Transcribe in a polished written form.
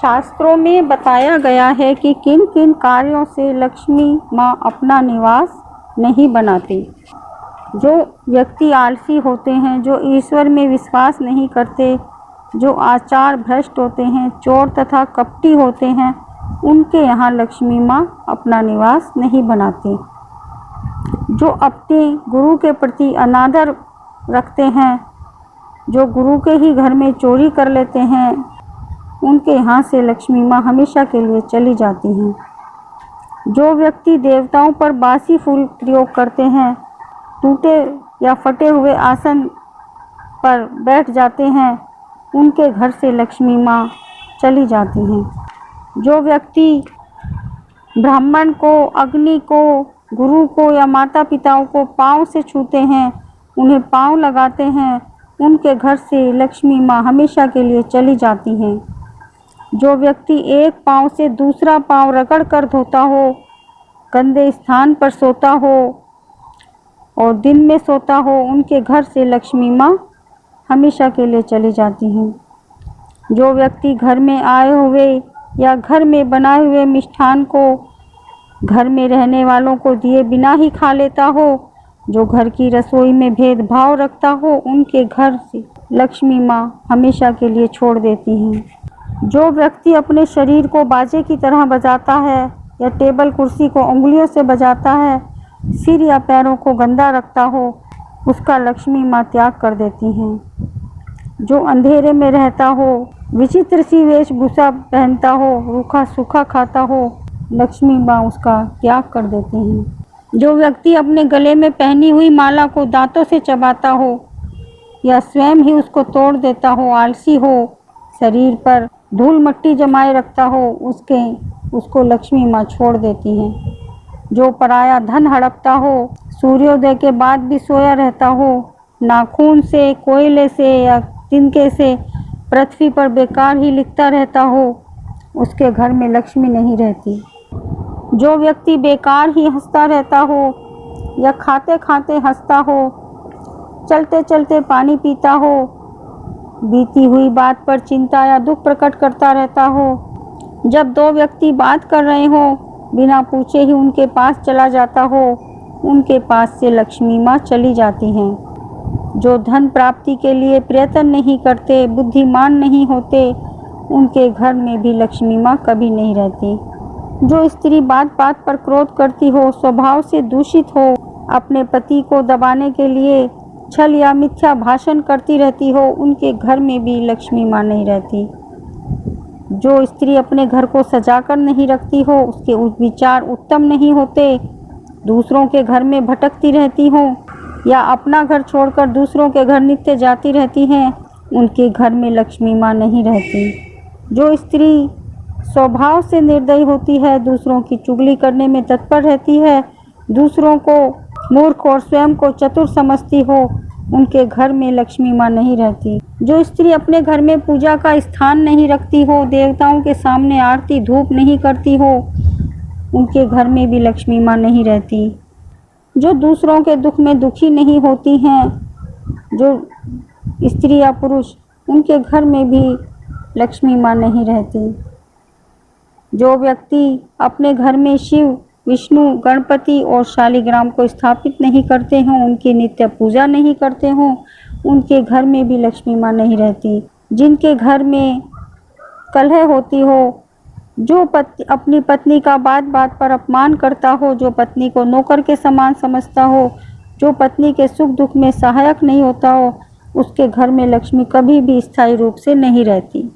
शास्त्रों में बताया गया है कि किन किन कार्यों से लक्ष्मी माँ अपना निवास नहीं बनाती। जो व्यक्ति आलसी होते हैं, जो ईश्वर में विश्वास नहीं करते, जो आचार भ्रष्ट होते हैं, चोर तथा कपटी होते हैं, उनके यहाँ लक्ष्मी माँ अपना निवास नहीं बनाती। जो अपने गुरु के प्रति अनादर रखते हैं, जो गुरु के ही घर में चोरी कर लेते हैं, उनके यहाँ से लक्ष्मी माँ हमेशा के लिए चली जाती हैं। जो व्यक्ति देवताओं पर बासी फूल प्रयोग करते हैं, टूटे या फटे हुए आसन पर बैठ जाते हैं, उनके घर से लक्ष्मी माँ चली जाती हैं। जो व्यक्ति ब्राह्मण को, अग्नि को, गुरु को या माता पिताओं को पाँव से छूते हैं, उन्हें पाँव लगाते हैं, उनके घर से लक्ष्मी माँ हमेशा के लिए चली जाती हैं। जो व्यक्ति एक पाँव से दूसरा पाँव रगड़ कर धोता हो, गंदे स्थान पर सोता हो और दिन में सोता हो, उनके घर से लक्ष्मी माँ हमेशा के लिए चली जाती हैं। जो व्यक्ति घर में आए हुए या घर में बनाए हुए मिष्ठान को घर में रहने वालों को दिए बिना ही खा लेता हो, जो घर की रसोई में भेदभाव रखता हो, उनके घर से लक्ष्मी माँ हमेशा के लिए छोड़ देती हैं। जो व्यक्ति अपने शरीर को बाजे की तरह बजाता है या टेबल कुर्सी को उंगलियों से बजाता है, सिर या पैरों को गंदा रखता हो, उसका लक्ष्मी माँ त्याग कर देती हैं। जो अंधेरे में रहता हो, विचित्र सी वेशभूषा पहनता हो, रूखा सूखा खाता हो, लक्ष्मी माँ उसका त्याग कर देती हैं। जो व्यक्ति अपने गले में पहनी हुई माला को दांतों से चबाता हो या स्वयं ही उसको तोड़ देता हो, आलसी हो, शरीर पर धूल मट्टी जमाए रखता हो, उसको लक्ष्मी माँ छोड़ देती हैं। जो पराया धन हड़पता हो, सूर्योदय के बाद भी सोया रहता हो, नाखून से, कोयले से या तिनके से पृथ्वी पर बेकार ही लिखता रहता हो, उसके घर में लक्ष्मी नहीं रहती। जो व्यक्ति बेकार ही हंसता रहता हो या खाते खाते हंसता हो, चलते चलते पानी पीता हो, बीती हुई बात पर चिंता या दुख प्रकट करता रहता हो, जब दो व्यक्ति बात कर रहे हो बिना पूछे ही उनके पास चला जाता हो, उनके पास से लक्ष्मी माँ चली जाती हैं। जो धन प्राप्ति के लिए प्रयत्न नहीं करते, बुद्धिमान नहीं होते, उनके घर में भी लक्ष्मी माँ कभी नहीं रहती। जो स्त्री बात बात पर क्रोध करती हो, स्वभाव से दूषित हो, अपने पति को दबाने के लिए छल या मिथ्या भाषण करती रहती हो, उनके घर में भी लक्ष्मी माँ नहीं रहती। जो स्त्री अपने घर को सजाकर नहीं रखती हो, उसके विचार उत्तम नहीं होते, दूसरों के घर में भटकती रहती हो या अपना घर छोड़कर दूसरों के घर नित्य जाती रहती हैं, उनके घर में लक्ष्मी माँ नहीं रहती। जो स्त्री स्वभाव से निर्दयी होती है, दूसरों की चुगली करने में तत्पर रहती है, दूसरों को मूर्ख और स्वयं को चतुर समझती हो, उनके घर में लक्ष्मी माँ नहीं रहती। जो स्त्री अपने घर में पूजा का स्थान नहीं रखती हो, देवताओं के सामने आरती धूप नहीं करती हो, उनके घर में भी लक्ष्मी माँ नहीं रहती। जो दूसरों के दुख में दुखी नहीं होती हैं, जो स्त्री या पुरुष, उनके घर में भी लक्ष्मी माँ नहीं रहती। जो व्यक्ति अपने घर में शिव, विष्णु, गणपति और शालिग्राम को स्थापित नहीं करते हों, उनकी नित्य पूजा नहीं करते हों, उनके घर में भी लक्ष्मी माँ नहीं रहती। जिनके घर में कलह होती हो, जो अपनी पत्नी का बात बात पर अपमान करता हो, जो पत्नी को नौकर के समान समझता हो, जो पत्नी के सुख दुख में सहायक नहीं होता हो, उसके घर में लक्ष्मी कभी भी स्थायी रूप से नहीं रहती।